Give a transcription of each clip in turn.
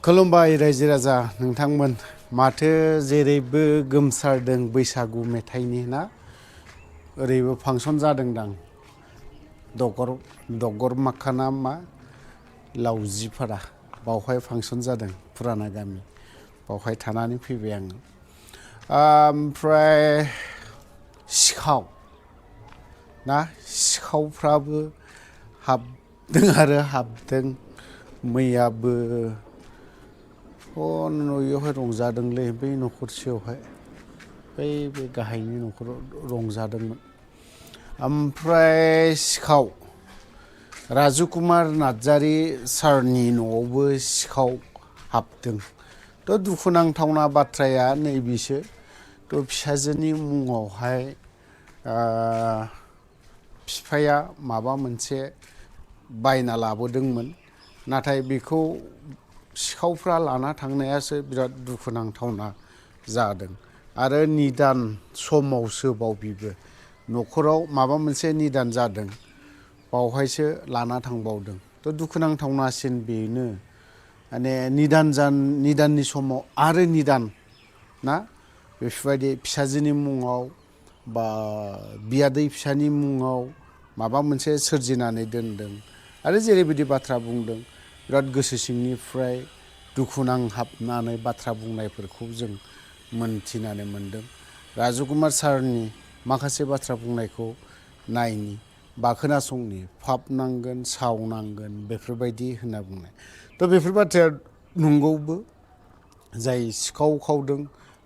खुलुमबाय रायजो राजा नोंथांमोन माथो जेरैबो गोमसारदों बैसागु मेथाइनि ना ओरैबो फांसन जादोंदां दगर माखाना मा लावजिफारा बावहाय फांसन जादों फुराना गामि बावहाय थानानै फैबाय आङो ओमफ्राय सिखाव ना सिखावफ्राबो हाबदों आरो हाबदों मैयाबो न'यावहाय रंजादोंलै बै न'खरसेयावहाय बे गाहायनि न'खराव रंजादोंमोन ओमफ्राय सिखाव राजु कुमार नार्जारी सारनि न'आवबो सिखाव हाबदों थ' दुखुनांथावना बाथ्राया नैबेसो थ' फिसाजोनि मुङावहाय बिफाया माबा मोनसे बायना लाबोदोंमोन नाथाय बेखौ सिखावफ्रा लाना थांनायासो बिराद दुखुनांथावना जादों आरो निदान समावसो बेबो न'खराव माबा मोनसे निदान जादों बावहायसो लाना थांबावदों थ' दुखुनांथावनासिन बेनो माने निदाननि समाव आरो निदान ना बेफोरबायदि फिसाजोनि मुङाव बा बियादै फिसानि मुङाव माबा मोनसे सोरजिनानै दोनदों आरो जेरैबायदि बाथ्रा बुंदों बिराद गोसो सिंनिफ्राय दुखु नांहाबनानै बाथ्रा बुंनायफोरखौ जों मोनथिनानै मोनदों राजु कुमार सारनि माखासे बाथ्रा बुंनायखौ नायनि बा खोनासंनि फाब नांगोन सावनांगोन बेफोरबायदि होनना बुंनाय थ' बेफोर बाथ्राया नंगौबो जाय सिखाव खावदों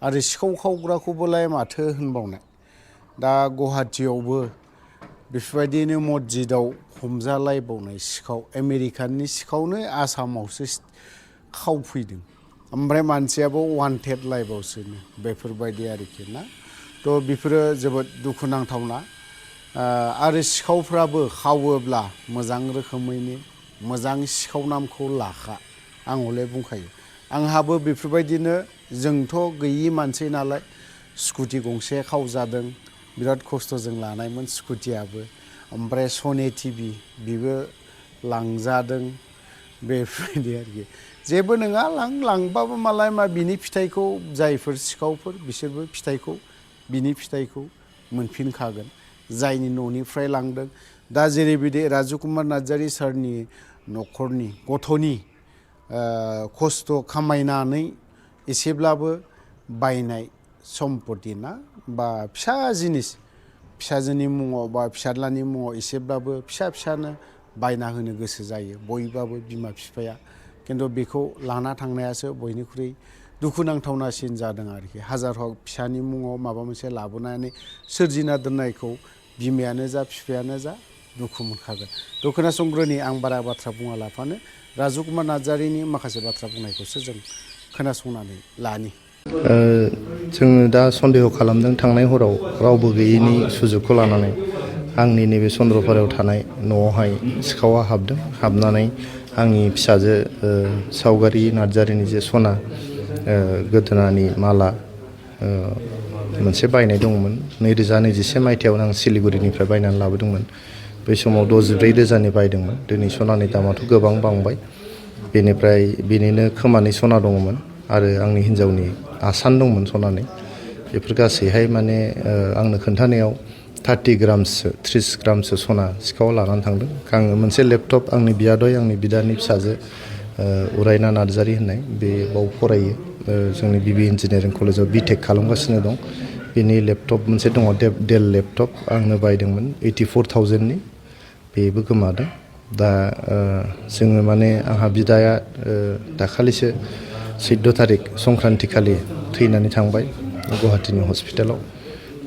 आरो सिखाव खावग्राखौबोलाय माथो होनबावनाय दा गुवाहाटियावबो बेफोरबायदिनो मस्जिदाव हमजालायबावनाय सिखाव आमेरिकानि सिखावनो आसामावसो खावफैदों ओमफ्राय मानसियाबो वान्टेड लायबावसोनो बेफोरबायदि आरोखि ना थ' बेफोरो जोबोद दुखुनांथावना आरो सिखावफ्राबो खावोब्ला मोजां रोखोमैनो मोजां सिखाव नामखौ लाखा आं हले बुंखायो आंहाबो बेफोरबायदिनो जोंथ' गैयि मानसि नालाय स्कुटि गंसे खावजादों बिराद खस्थ'जों लानायमोन स्कुटियाबो ओमफ्राय सनि टिभि बेबो लांजादों बेफोरबायदि आरोखि जेबो नङा लांबाबो मालाय मा बिनि फिथाइखौ जायफोर सिखावफोर बिसोरबो बिनि फिथाइखौ मोनफिनखागोन जायनि न'निफ्राय लांदों दा जेरैबायदि राजु कुमार नार्जारी सारनि न'खरनि गथ'नि खस्थ' खामायनानै एसेब्लाबो बायनाय सम्पति ना बा फिसा जिनिस फिसाजोनि मुङाव बा फिसाज्लानि मुङाव एसेब्लाबो फिसानो बायना होनो गोसो जायो बयबाबो बिमा बिफाया खिन्थु बेखौ लाना थांनायासो बयनिख्रुइ दुखुनांथावनासिन जादों आरोखि हाजार हक फिसानि मुङाव माबा मोनसे लाबोनानै सोरजिना दोननायखौ बिमायानो जा बिफायानो जा दुखु मोनखागोन थ' खोनासंग्रोनि आं बारा बाथ्रा बुङा लाफानो राजु कुमार नार्जारीनि माखासे बाथ्रा बुंनायखौसो जों खोनासंनानै लानि जोङो दा सन्देह खालामदों थांनाय हराव रावबो गैयैनि सुजुगखौ लानानै आंनि नैबे चन्द्रपारायाव थानाय न'आवहाय सिखावा हाबनानै आंनि फिसाजो सावगारि नार्जारीनि जे सना गोदोनानि माला मोनसे बायनाय दंमोन 2021 मायथाइयाव आं सिलिगुरिनिफ्राय बायनानै लाबोदोंमोन बै समाव 64,000नि बायदोंमोन दिनै सनानि दामाथ' गोबां बांबाय बेनिफ्राय बिनिनो खोमानि सना दङमोन आरो आंनि हिन्जावनि आसान दंमोन सनानि बेफोर गासैहाय माने आंनो खोन्थानायाव 30 ग्रामसो सना सिखाव लानानै थांदों आङो मोनसे लेपटप आंनि बियादै आंनि बिदानि फिसाजो उरायना नार्जारी होननाय बे बाव फरायो जोंनि बिबि इन्जिनियारिं कलेजाव बिटेक खालामगासिनो दं बेनि लेपटप मोनसे दङ डेल लेपटप आंनो बायदोंमोन 84,000नि बेबो गोमादों दा जोङो माने आंहा बिदाया दाखालिसो 14 थारिख संक्रान्ति खालि थैनानै थांबाय गुवाहाटीनि हस्पिटालाव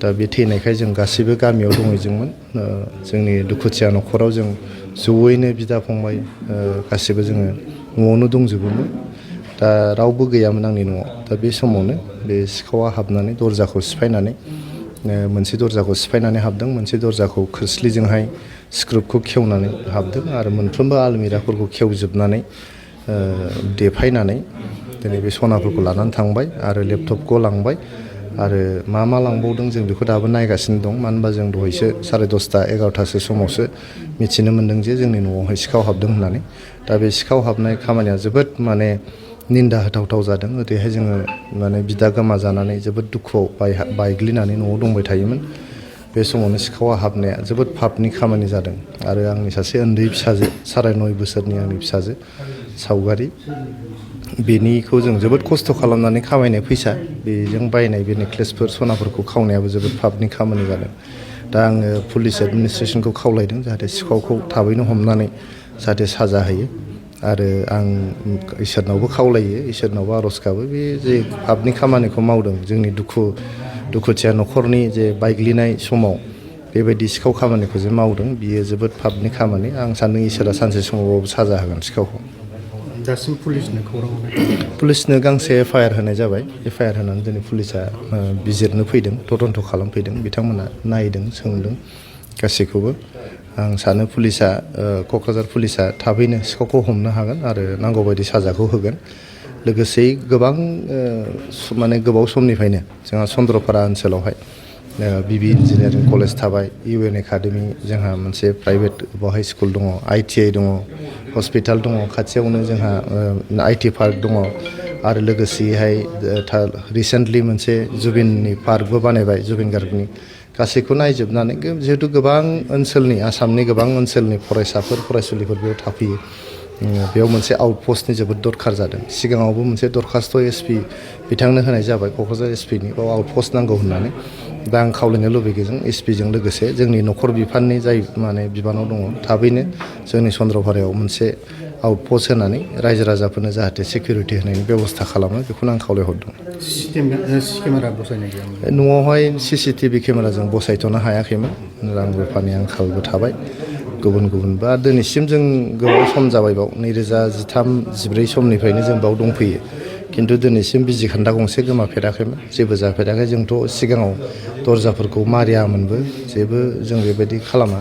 दा बे थैनायखाय जों गासैबो गामियाव दंहैजोंमोन जोंनि दुखुथिया न'खराव जों जयैनो बिदा फंबाय गासैबो जोङो न'आवनो दंजोबोमोन दा रावबो गैयामोन आंनि न'आव दा बे समावनो बे सिखावा हाबनानै दरजाखौ सिफायनानै मोनसे दरजाखौ सिफायनानै हाबदों मोनसे दरजाखौ खोरस्लिजोंहाय स्क्रुपखौ खेवनानै हाबदों आरो मोनफ्रोमबो आलमिराफोरखौ खेवजोबनानै देफायनानै दिनै बे सनाफोरखौ लानानै थांबाय आरो लेपटपखौ लांबाय आरो मा लांबावदों जों बेखौ दाबो नायगासिनो दं मानो होनबा जों दहायसो 10:30 11टासो समावसो मिथिनो मोन्दों जे जोंनि न'आवहाय सिखाव हाबदों होननानै दा बे सिखाव हाबनाय खामानिया जोबोद माने निन्दा होथावथाव जादों। ओरैहाय जोङो माने बिदा गोमाजानानै जोबोद दुखुआव बायग्लिनानै न'आव दंबाय थायोमोन। बे समावनो सिखावा हाबनाया जोबोद पापनि खामानि जादों आरो आंनि सासे उन्दै फिसाजो 9.5 बोसोरनि आंनि फिसाजो सावगारि, बेनिखौ जों जोबोद खस्थ' खालामनानै खामायनाय फैसा, बेजों बायनाय बे नेक्लेसफोर सनाफोरखौ खावनायाबो जोबोद पापनि खामानि जादों। दा आङो पुलिस एडमिनिस्ट्रेसनखौ खावलायदों जाहाथे सिखावखौ थाबैनो हमनानै जाहाथे साजा होयो आरो आं इसोरनावबो खावलायो, इसोरनावबो आर'ज गाबो, बे जे पापनि खामानिखौ मावदों जोंनि दुखुथिया न'खरनि जे बायग्लिनाय समाव बेबायदि सिखाव खामानिखौ जे मावदों बियो जोबोद पापनि खामानि। आं सान्दों इसोरा सानसे समावबाबो साजा होगोन सिखावखौ। दासिम पुलिसनो खौरां हरनाय? पुलिसनो गांसे एफआइआर होनाय जाबाय। एफआइआर होनानै दिनै पुलिसा बिजिरनो फैदों, तदन्त खालामफैदों। बिथांमोना नायदों, सोंदों गासैखौबो। आं सानो पुलिसा, क'क्राझार पुलिसा थाबैनो सिखावखौ हमनो हागोन आरो नांगौबायदि साजाखौ होगोन। लोगोसे गोबां माने गोबाव समनिफ्रायनो जोंहा चन्द्रपारा ओनसोलावहाय बिबि इन्जिनियारिं कलेज थाबाय, इउएन एकाडेमि, जोंहा मोनसे प्राइभेट बहाय स्कुल दङ, ITI दङ, हस्पिटाल दङ, खाथियावनो जोंहा IT पार्क दङ आरो लोगोसेहाय रिसेन्टलि मोनसे जुबिननि पार्कबो बानायबाय, जुबिन गार्गनि। गासैखौ नायजोबनानै जिहेतु गोबां ओनसोलनि, आसामनि गोबां ओनसोलनि फरायसाफोर फरायसुलिफोर बेयाव थाफैयो, बेयाव मोनसे आउटपस्टनि जोबोद दरखार जादों। सिगाङावबो मोनसे दरखास्त SP बिथांनो होनाय जाबाय, क'क्राझार SPनि, बाव आउटपस्ट नांगौ होननानै। दा आं खावलायनो लुबैगोन SPजों लोगोसे जोंनि न'खर बिफाननि जाय माने बिबानाव दङ, थाबैनो जोंनि चन्द्रपारायाव मोनसे आउटपस्ट होनानै रायजो राजाफोरनो जाहाथे सिकिउरिटि होनायनि बेब'स्था खालामो, बेखौनो आं खावलायहरदों। CC केमेरा बसायनाय गैयामोन? न'आवहाय CCTV केमेराजों बसायथ'नो हायाखैमोन, रां रुफानि आंखालबो थाबाय, गुबुन बा दिनैसिम जों गोबाव सम जाबाय बाव 2013-14 समनिफ्रायनो जों बाव दंफैयो, खिन्थु दिनैसिम बिजि खान्दा गंसे गोमाफेराखैमोन, जेबो जाफेराखै। जोंथ' सिगाङाव दरजाफोरखौ मारियामोनबो, जेबो जों बेबायदि खालामा।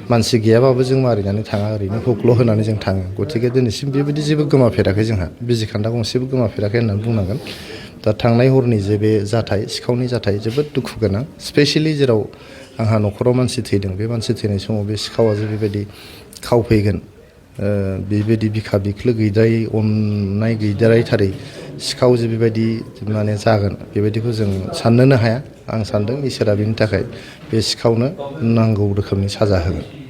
मानसि गैयाबाबो जों मारिनानै थाङा, ओरैनो हुकल' होनानै जों थाङो। गथिखे दिनैसिम बेबायदि जेबो गोमाफेराखै, जोंहा बिजि खान्दा गंसेबो गोमाफेराखै होननानै बुंनांगोन। दा थांनाय हरनि जे बे जाथाय, सिखावनि जाथाय, जोबोद दुखु गोनां। स्पेसियेलि जेराव आंहा न'खराव मानसि थैदों, बे मानसि थैनाय समाव बे सिखावा जे बेबायदि खावफैगोन, बेबायदि बिखा बिख्लो गैद्रायै, अननाय गैद्रायथारै सिखाव जे बेबायदि माने जागोन, बेबायदिखौ जों साननोनो हाया। आं सान्दों इसोरा बेनि थाखाय बे सिखावनो नांगौ रोखोमनि साजा होगोन।